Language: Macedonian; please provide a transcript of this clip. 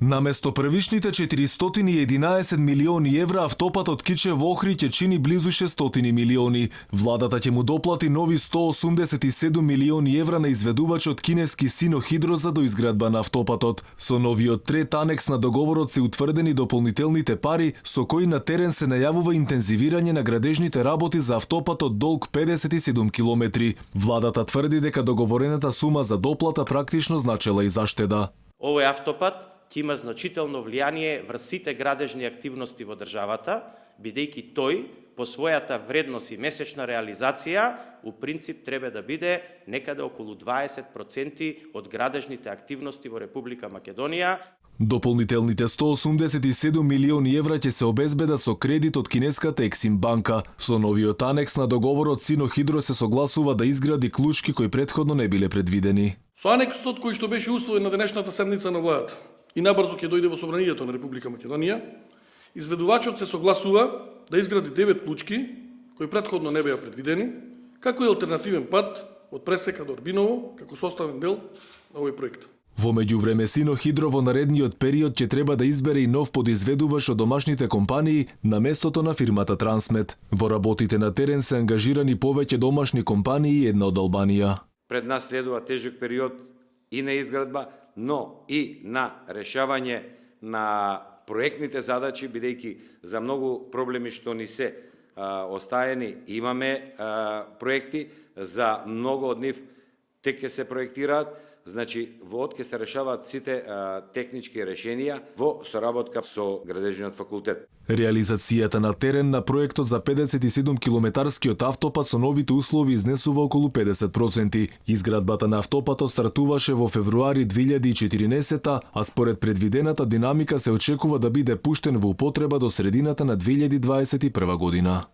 Наместо првишните 411 милиони евра, автопатот Кичев-Охрид ќе чини близу 600 милиони. Владата ќе му доплати нови 187 милиони евра на изведувачот кинески Синохидро за доизградба на автопатот. Со новиот трет анекс на договорот се утврдени дополнителните пари со кои на терен се најавува интензивирање на градежните работи за автопатот долг 57 километри. Владата тврди дека договорената сума за доплата практично значела и заштеда. Овој автопат ќе има значително влијание врз сите градежни активности во државата, бидејќи тој по својата вредност и месечна реализација у принцип треба да биде некаде околу 20% од градежните активности во Република Македонија. Дополнителните 187 милиони евра ќе се обезбедат со кредит од кинеската Ексим банка. Со новиот анекс на договорот Синохидро се согласува да изгради клучки кои претходно не биле предвидени. Со анексот кој што беше усвоен на денешната седница на владата и набрзо ќе дојде во собранието на Република Македонија, изведувачот се согласува да изгради 9 клучки кои претходно не беа предвидени, како и алтернативен пат од Пресека до Орбиново како составен дел на овој проект. Во меѓувреме Синохидро во наредниот период ќе треба да избере и нов подизведувач од домашните компании на местото на фирмата Трансмет. Во работите на терен се ангажирани повеќе домашни компании и една од Албанија. Пред нас следува тежок период и на изградба, но и на решавање на проектните задачи, бидејќи за многу проблеми што ни се остаени имаме проекти, за многу од нив тек ќе се проектираат. Значи, во ќе се решаваат сите технички решенија во соработка со градежниот факултет. Реализацијата на терен на проектот за 57 километарскиот автопат со новите услови изнесува околу 50%. Изградбата на автопатот стартуваше во февруари 2014, а според предвидената динамика се очекува да биде пуштен во употреба до средината на 2021 година.